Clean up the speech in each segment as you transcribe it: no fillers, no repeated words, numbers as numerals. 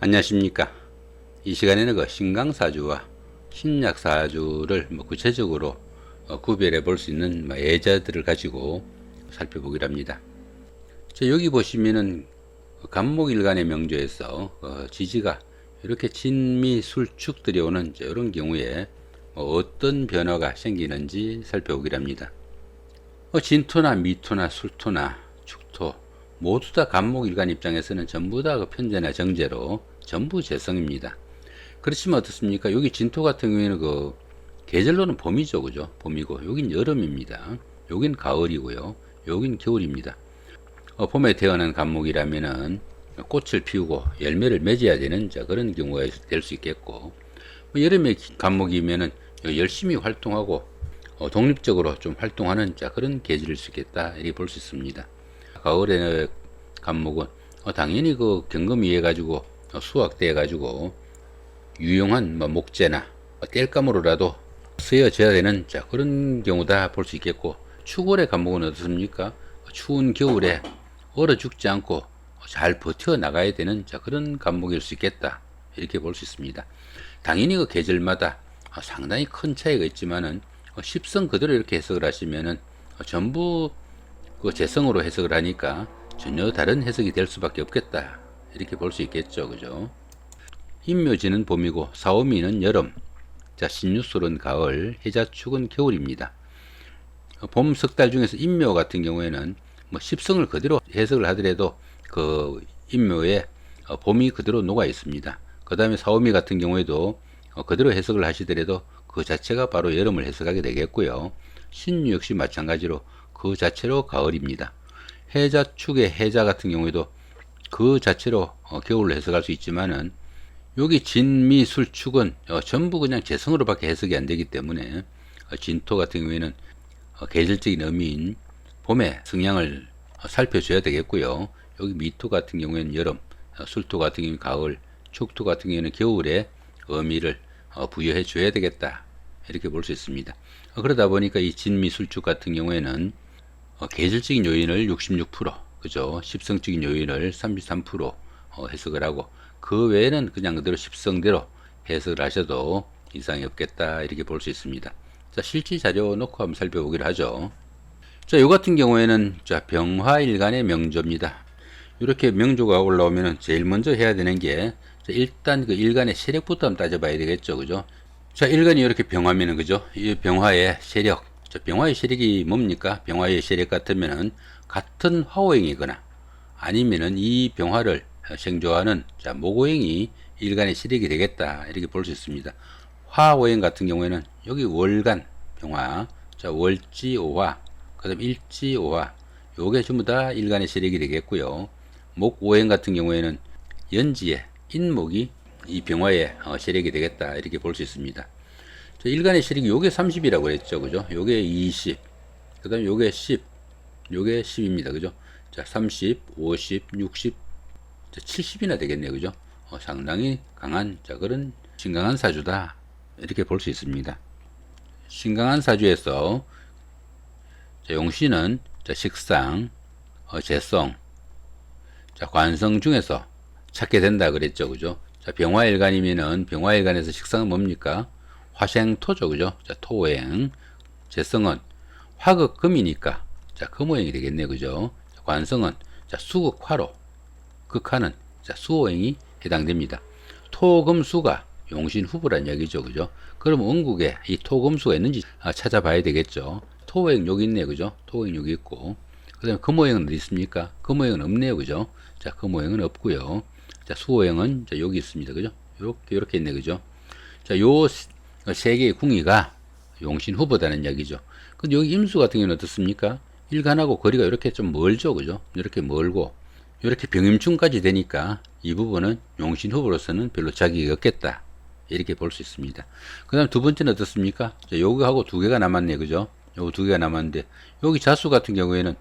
안녕하십니까. 이 시간에는 신강사주와 신약사주를 구체적으로 구별해 볼 수 있는 예자들을 가지고 살펴보기로 합니다. 여기 보시면은 간목일간의 명조에서 지지가 이렇게 진미술축 들여오는 이런 경우에 어떤 변화가 생기는지 살펴보기로 합니다. 진토나 미토나 술토나 축토 모두 다 간목일간 입장에서는 전부 다 편재나 정제로 전부 재성입니다. 그렇지만 어떻습니까? 여기 진토 같은 경우에는 계절로는 봄이죠, 그죠? 봄이고 여긴 여름입니다. 여긴 가을이고요. 여긴 겨울입니다. 봄에 태어난 간목이라면은 꽃을 피우고 열매를 맺어야 되는 그런 경우가 될 수 있겠고, 여름에 간목이면은 열심히 활동하고 독립적으로 좀 활동하는 그런 계절일 수 있겠다 이렇게 볼 수 있습니다. 가을에 간목은 당연히 경금이 해가지고 수확돼 가지고 유용한 목재나 땔감으로라도 쓰여져야 되는 그런 경우다 볼 수 있겠고, 추월의 간목은 어떻습니까? 추운 겨울에 얼어 죽지 않고 잘 버텨 나가야 되는 그런 간목일 수 있겠다 이렇게 볼 수 있습니다. 당연히 계절마다 상당히 큰 차이가 있지만은 십성 그대로 이렇게 해석을 하시면은 전부 재성으로 해석을 하니까 전혀 다른 해석이 될 수밖에 없겠다 이렇게 볼 수 있겠죠, 그죠? 인묘지는 봄이고 사오미는 여름, 신유술은 가을, 해자축은 겨울입니다. 봄 석 달 중에서 인묘 같은 경우에는 십성을 그대로 해석을 하더라도 인묘에 봄이 그대로 녹아 있습니다. 그 다음에 사오미 같은 경우에도 그대로 해석을 하시더라도 그 자체가 바로 여름을 해석하게 되겠고요. 신유 역시 마찬가지로 그 자체로 가을입니다. 해자축의 해자 같은 경우에도 그 자체로 겨울로 해석할 수 있지만은 여기 진미술축은 전부 그냥 재성으로밖에 해석이 안 되기 때문에 진토 같은 경우에는 계절적인 의미인 봄의 성향을 살펴줘야 되겠고요. 여기 미토 같은 경우에는 여름, 술토 같은 경우는 가을, 축토 같은 경우에는 겨울의 의미를 부여해 줘야 되겠다 이렇게 볼 수 있습니다. 그러다 보니까 이 진미술축 같은 경우에는 계절적인 요인을 66%, 그죠? 십성적인 요인을 33% 해석을 하고, 그 외에는 그냥 그대로 십성대로 해석을 하셔도 이상이 없겠다 이렇게 볼 수 있습니다. 실제 자료 놓고 한번 살펴보기로 하죠. 요 같은 경우에는 병화일간의 명조입니다. 이렇게 명조가 올라오면 제일 먼저 해야 되는 게 일단 일간의 세력부터 한번 따져봐야 되겠죠, 그죠? 일간이 이렇게 병화면은, 그죠? 이 병화의 세력, 병화의 세력이 뭡니까? 병화의 세력 같으면은 같은 화오행이거나 아니면은 이 병화를 생조하는 목오행이 일간의 세력이 되겠다 이렇게 볼 수 있습니다. 화오행 같은 경우에는 여기 월간 병화, 월지오화, 그 다음 일지오화, 요게 전부 다 일간의 세력이 되겠고요. 목오행 같은 경우에는 연지에 인목이 이 병화의 세력이 되겠다 이렇게 볼 수 있습니다. 일간의 세력이 요게 30이라고 했죠, 그죠? 요게 20, 그 다음 요게 10, 요게 10입니다, 그죠? 30, 50, 60, 70이나 되겠네요, 그죠? 상당히 강한 그런 신강한 사주다 이렇게 볼 수 있습니다. 신강한 사주에서 용신은 식상, 재성, 관성 중에서 찾게 된다 그랬죠, 그죠? 병화일간이면은 병화일간에서 식상은 뭡니까? 화생토죠, 그죠? 토오행, 재성은 화극금이니까 금오행이 되겠네, 그죠? 관성은 수극화로, 극화는 수오행이 해당됩니다. 토금수가 용신후보란 얘기죠, 그죠? 그럼 원국에 이 토금수가 있는지 찾아봐야 되겠죠. 토오행 여기 있네요, 그죠? 토오행 여기 있고, 그 다음에 금오행은 어디 있습니까? 금오행은 없네요, 그죠? 금오행은 없고요. 수오행은 여기 있습니다, 그죠? 이렇게 있네, 그죠? 요 세 개의 궁이가 용신 후보다는 얘기죠. 근데 여기 임수 같은 경우는 어떻습니까? 일간하고 거리가 이렇게 좀 멀죠, 그죠? 이렇게 멀고, 이렇게 병임충까지 되니까 이 부분은 용신 후보로서는 별로 자격이 없겠다 이렇게 볼 수 있습니다. 그 다음 두 번째는 어떻습니까? 요거하고 두 개가 남았네요, 그죠? 요거 두 개가 남았는데, 여기 자수 같은 경우에는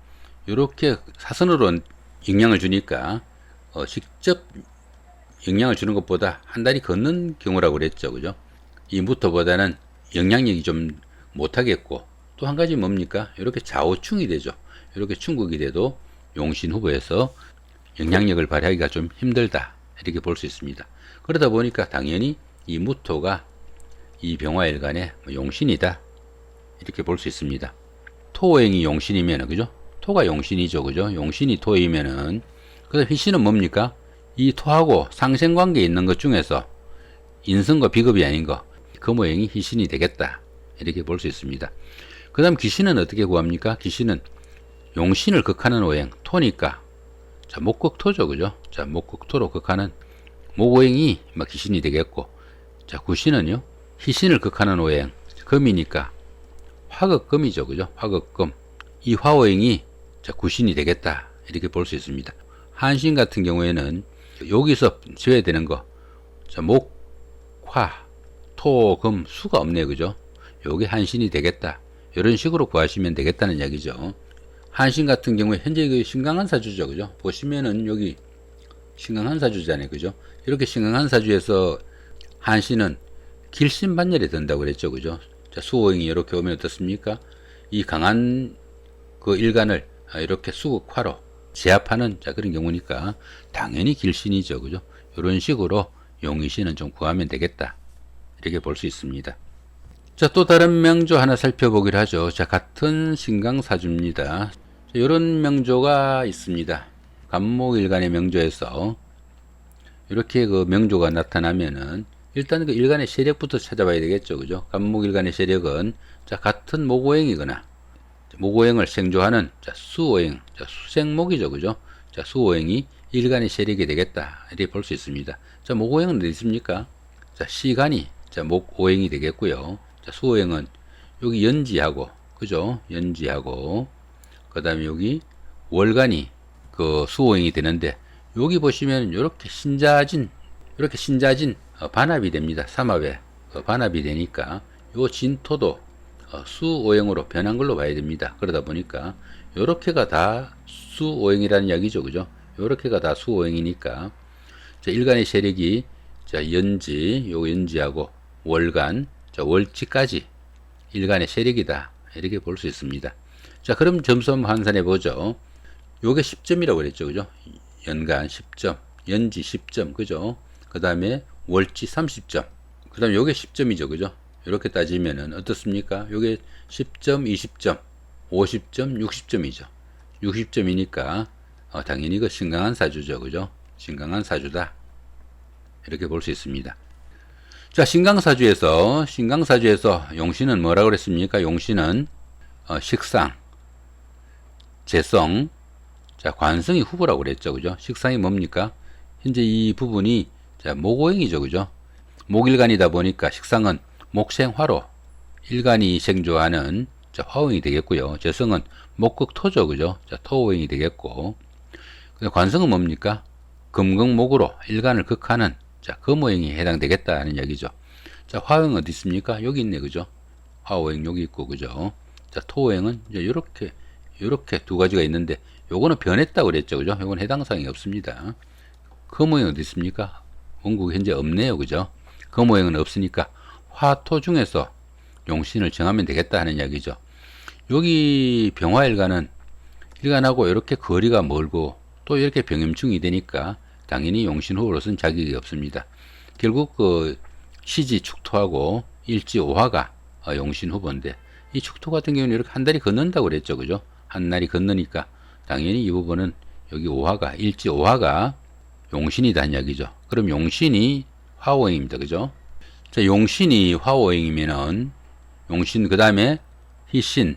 이렇게 사선으로 영향을 주니까 직접 영향을 주는 것보다 한 달이 걷는 경우라고 그랬죠, 그죠? 이 무토보다는 영향력이 좀 못하겠고, 또 한 가지 뭡니까? 이렇게 좌우충이 되죠. 이렇게 충국이 돼도 용신 후보에서 영향력을 발휘하기가 좀 힘들다 이렇게 볼 수 있습니다. 그러다 보니까 당연히 이 무토가 이 병화일간의 용신이다 이렇게 볼 수 있습니다. 토오행이 용신이면 그죠? 토가 용신이죠, 그죠? 용신이 토이면은 그다음 희신은 뭡니까? 이 토하고 상생관계에 있는 것 중에서 인성과 비겁이 아닌 거 금오행이 희신이 되겠다 이렇게 볼 수 있습니다. 그 다음 귀신은 어떻게 구합니까? 귀신은 용신을 극하는 오행 토니까 자 목극토죠, 그죠? 자 목극토로 극하는 목오행이 귀신이 되겠고, 자 구신은요 희신을 극하는 오행 금이니까 화극금이죠, 그죠? 화극금 이 화오행이 자 구신이 되겠다 이렇게 볼 수 있습니다. 한신 같은 경우에는 여기서 지어야 되는 거 자 목, 화, 토, 금, 수가 없네요, 그죠? 요게 한신이 되겠다 이런 식으로 구하시면 되겠다는 이야기죠. 한신 같은 경우에 현재 그 신강한사주죠, 그죠? 보시면은 여기 신강한사주잖아요, 그죠? 이렇게 신강한사주에서 한신은 길신반열에 든다고 그랬죠, 그죠? 자, 수호행이 이렇게 오면 어떻습니까? 이 강한 그 일간을 이렇게 수극화로 제압하는 자 그런 경우니까 당연히 길신이죠, 그죠? 이런 식으로 용의신은 좀 구하면 되겠다 이렇게 볼 수 있습니다. 자, 또 다른 명조 하나 살펴보기로 하죠. 자, 같은 신강사주입니다. 이런 명조가 있습니다. 간목일간의 명조에서 이렇게 그 명조가 나타나면은 일단 그 일간의 세력부터 찾아봐야 되겠죠, 그죠? 간목일간의 세력은 자 같은 목오행이거나 목오행을 생조하는 자 수오행, 자 수생목이죠, 그죠? 자 수오행이 일간의 세력이 되겠다 이렇게 볼 수 있습니다. 자 목오행은 어디 있습니까? 자 시간이 자 목오행이 되겠고요. 자 수오행은 여기 연지하고 그죠? 연지하고 그 다음에 여기 월간이 그 수오행이 되는데 여기 보시면 이렇게 신자진 반합이 됩니다. 삼합에 반합이 되니까 요 진토도 수오행으로 변한 걸로 봐야 됩니다. 그러다 보니까 요렇게가 다 수오행이라는 이야기죠, 그죠? 요렇게가 다 수오행이니까 자, 일간의 세력이 자 연지 요 연지하고 월간 자 월지까지 일간의 세력이다 이렇게 볼 수 있습니다. 자 그럼 점수 한번 환산해 보죠. 요게 10점이라고 그랬죠, 그죠? 연간 10점, 연지 10점, 그죠? 그 다음에 월지 30점, 그 다음에 요게 10점이죠, 그죠? 이렇게 따지면은 어떻습니까? 요게 10점, 20점, 50점, 60점이죠. 60점이니까 당연히 그 신강한 사주죠, 그죠? 신강한 사주다 이렇게 볼 수 있습니다. 자, 신강사주에서 용신은 뭐라고 그랬습니까? 용신은 식상, 재성, 자 관성이 후보라고 그랬죠, 그죠? 식상이 뭡니까? 현재 이 부분이 자 목오행이죠, 그죠? 목일간이다 보니까 식상은 목생화로 일간이 생조하는 자 화오행이 되겠고요. 재성은 목극토죠, 그죠? 자 토오행이 되겠고, 관성은 뭡니까? 금극목으로 일간을 극하는 자 금오행이 해당되겠다는 얘기죠. 자 화오행 어디 있습니까? 여기 있네, 그죠? 화오행 여기 있고, 그죠? 자 토오행은 이제 요렇게 두 가지가 있는데 요거는 변했다고 그랬죠, 그죠? 요건 해당 사항이 없습니다. 금오행 어디 있습니까? 원국이 현재 없네요, 그죠? 금오행은 없으니까 화토 중에서 용신을 정하면 되겠다 하는 이야기죠. 여기 병화일간은 일간하고 이렇게 거리가 멀고 또 이렇게 병임충이 되니까 당연히 용신 후보로서는 자격이 없습니다. 결국 그 시지 축토하고 일지 오화가 용신 후보인데 이 축토 같은 경우는 이렇게 한 달이 건넌다고 그랬죠, 그죠? 한 날이 건너니까 당연히 이 부분은 여기 오화가 일지 오화가 용신이다는 이야기죠. 그럼 용신이 화오행입니다, 그죠? 자, 용신이 화오행이면은 용신 그 다음에 희신,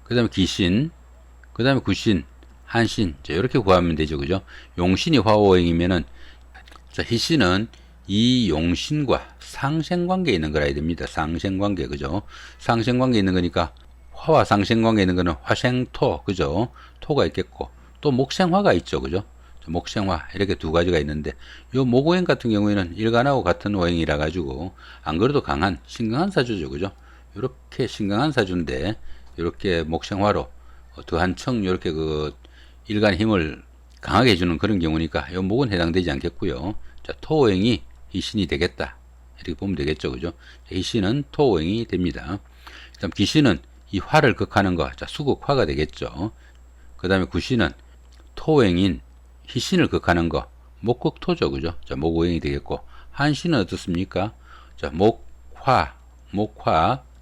그 다음에 기신, 그 다음에 구신, 한신, 자 이렇게 구하면 되죠, 그죠? 용신이 화오행이면은 자 희신은 이 용신과 상생관계에 있는 거라 해야 됩니다. 상생관계, 그죠? 상생관계에 있는 거니까 화와 상생관계에 있는 거는 화생토, 그죠? 토가 있겠고 또 목생화가 있죠, 그죠? 목생화 이렇게 두 가지가 있는데 요 목오행 같은 경우에는 일간하고 같은 오행이라 가지고 안 그래도 강한 신강한 사주죠, 그죠? 이렇게 신강한 사주인데 이렇게 목생화로 더 한층 이렇게 그 일간 힘을 강하게 해주는 그런 경우니까 요 목은 해당되지 않겠고요. 자 토오행이 희신이 되겠다 이렇게 보면 되겠죠, 그죠? 희신은 토오행이 됩니다. 그다음 기신은 이 화를 극하는 거, 자 수극화가 되겠죠. 그 다음에 구신은 토오행인 희신을 극하는 거, 목극토죠. 그죠? 자, 목오행이 되겠고, 한신은 어떻습니까? 자, 목화,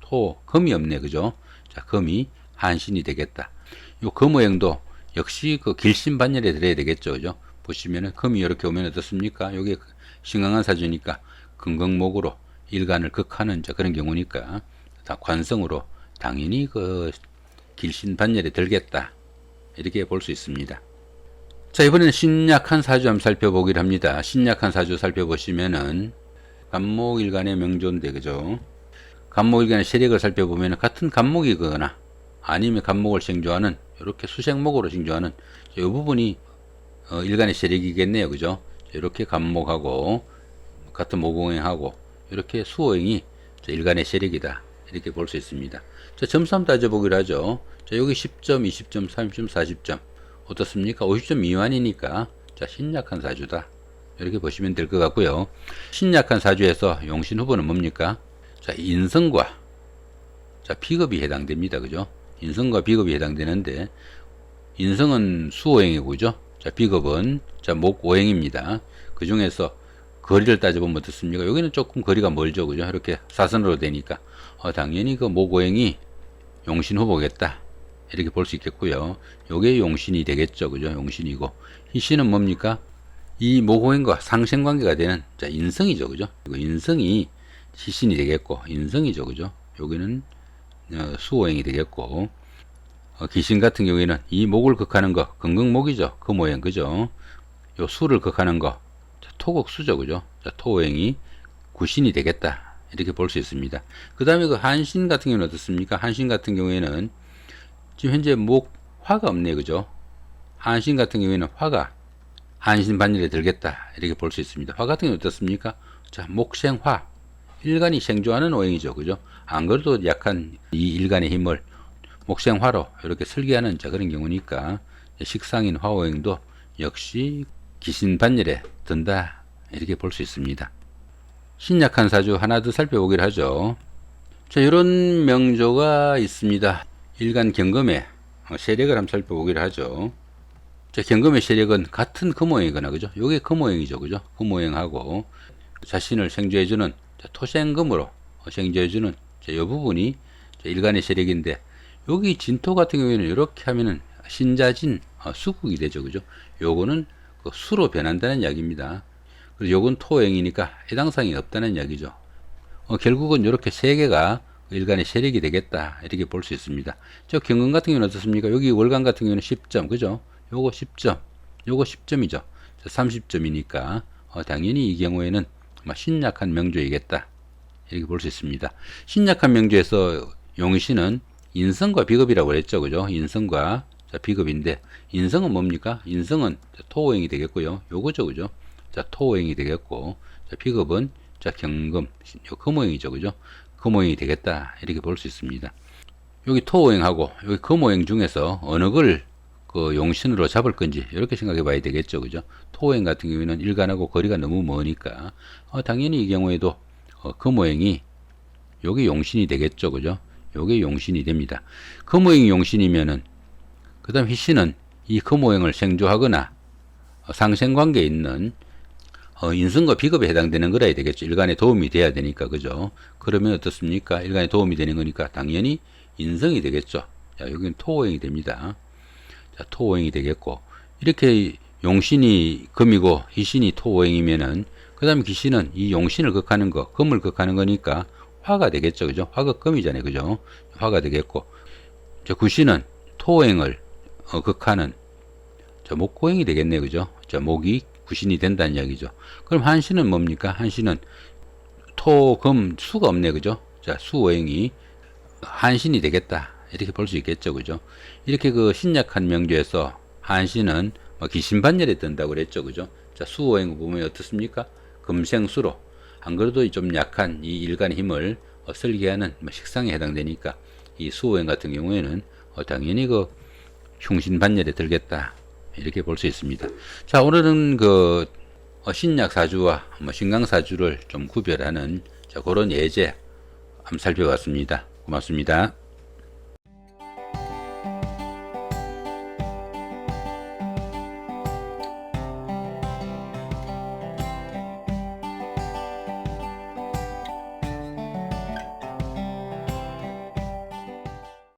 토, 금이 없네. 그죠? 자, 금이 한신이 되겠다. 요 금오행도 역시 그 길신반열에 들어야 되겠죠. 그죠? 보시면은 금이 이렇게 오면 어떻습니까? 요게 신강한 사주니까 금극목으로 일간을 극하는 그런 경우니까 다 관성으로 당연히 그 길신반열에 들겠다. 이렇게 볼 수 있습니다. 자, 이번에는 신약한 사주 한번 살펴보기로 합니다. 신약한 사주 살펴보시면은 간목일간의 명조인데, 그죠? 간목일간의 세력을 살펴보면 같은 간목이거나 아니면 간목을 생조하는 이렇게 수생목으로 생조하는 이 부분이 일간의 세력이겠네요. 그죠? 이렇게 간목하고 같은 목오행하고 이렇게 수오행이 일간의 세력이다. 이렇게 볼 수 있습니다. 자, 점수 한번 따져보기로 하죠. 자, 여기 10점, 20점, 30점, 40점. 어떻습니까? 50점 미만이니까 자, 신약한 사주다. 이렇게 보시면 될 것 같고요. 신약한 사주에서 용신 후보는 뭡니까? 자, 인성과 자, 비겁이 해당됩니다. 그죠? 인성과 비겁이 해당되는데 인성은 수오행이고, 그죠? 자, 비겁은 자, 목오행입니다. 그 중에서 거리를 따져보면 어떻습니까? 여기는 조금 거리가 멀죠. 그죠? 이렇게 사선으로 되니까 당연히 그 목오행이 용신 후보겠다. 이렇게 볼 수 있겠고요. 요게 용신이 되겠죠. 그죠? 용신이고, 희신은 뭡니까? 이 목오행과 상생관계가 되는 자, 인성이죠. 그죠? 인성이 희신이 되겠고, 인성이죠. 그죠? 여기는 수오행이 되겠고, 귀신 같은 경우에는 이 목을 극하는 거 금극목이죠. 금오행. 그죠? 요 수를 극하는 거 토극수죠. 그죠? 자, 토오행이 구신이 되겠다. 이렇게 볼 수 있습니다. 그 다음에 그 한신 같은 경우는 어떻습니까? 한신 같은 경우에는 지금 현재 화가 없네요. 그죠? 한신 같은 경우에는 화가 한신 반열에 들겠다. 이렇게 볼 수 있습니다. 화 같은 경우는 어떻습니까? 자, 목생화. 일간이 생조하는 오행이죠. 그죠? 안 그래도 약한 이 일간의 힘을 목생화로 이렇게 설계하는 그런 경우니까 식상인 화오행도 역시 기신 반열에 든다. 이렇게 볼 수 있습니다. 신약한 사주 하나 더 살펴보기로 하죠. 자, 이런 명조가 있습니다. 일간 경금의 세력을 한번 살펴보기로 하죠. 자, 경금의 세력은 같은 금오행이거나, 그죠? 요게 금오행이죠. 그죠? 금오행하고 자신을 생조해주는 토생금으로 생조해주는 이 부분이 일간의 세력인데, 여기 진토 같은 경우에는 이렇게 하면은 신자진 수국이 되죠. 그죠? 요거는 그 수로 변한다는 이야기입니다. 그래서 요건 토행이니까 해당상이 없다는 이야기죠. 결국은 이렇게 세 개가 일간의 세력이 되겠다. 이렇게 볼 수 있습니다. 저 경금 같은 경우는 어떻습니까? 여기 월간 같은 경우는 10점. 그죠? 요거 10점. 요거 10점이죠. 30점이니까 당연히 이 경우에는 신약한 명조이겠다. 이렇게 볼 수 있습니다. 신약한 명조에서 용신은 인성과 비겁이라고 했죠. 그죠? 인성과 비겁인데, 인성은 뭡니까? 인성은 토오행이 되겠고요. 요거죠. 그죠? 자, 토오행이 되겠고, 자, 비겁은 자, 경금, 금오행이죠. 그죠? 금오행이 되겠다. 이렇게 볼 수 있습니다. 여기 토오행하고 여기 금오행 중에서 어느 걸 그 용신으로 잡을 건지 이렇게 생각해 봐야 되겠죠. 그죠? 토오행 같은 경우에는 일간하고 거리가 너무 머니까 당연히 이 경우에도 금오행이 요게 용신이 되겠죠. 그죠? 요게 용신이 됩니다. 금오행이 용신이면은 그 다음 희신은 이 금오행을 생조하거나 상생관계에 있는 인성과 비겁에 해당되는 거라야 되겠죠. 일간에 도움이 돼야 되니까. 그죠? 그러면 어떻습니까? 일간에 도움이 되는 거니까 당연히 인성이 되겠죠. 자, 여기는 토오행이 됩니다. 자, 토오행이 되겠고, 이렇게 용신이 금이고 희신이 토오행이면은 그 다음에 귀신은 이 용신을 극하는 거, 금을 극하는 거니까 화가 되겠죠. 그죠? 화가 금이잖아요. 그죠? 화가 되겠고, 저 구신은 토오행을 극하는 목고행이 되겠네요. 그죠? 자, 목이 구신이 된다는 이야기죠. 그럼 한신은 뭡니까? 한신은 토, 금, 수가 없네. 그죠? 자, 수오행이 한신이 되겠다. 이렇게 볼 수 있겠죠. 그죠? 이렇게 그 신약한 명조에서 한신은 기신반열에 뜬다고 그랬죠. 그죠? 자, 수오행 보면 어떻습니까? 금생수로. 안 그래도 좀 약한 이 일간의 힘을 설계하는 식상에 해당되니까 이 수오행 같은 경우에는 당연히 그 흉신반열에 들겠다. 이렇게 볼 수 있습니다. 자, 오늘은 그 신약 사주와 신강 사주를 좀 구별하는 그런 예제 한번 살펴봤습니다. 고맙습니다.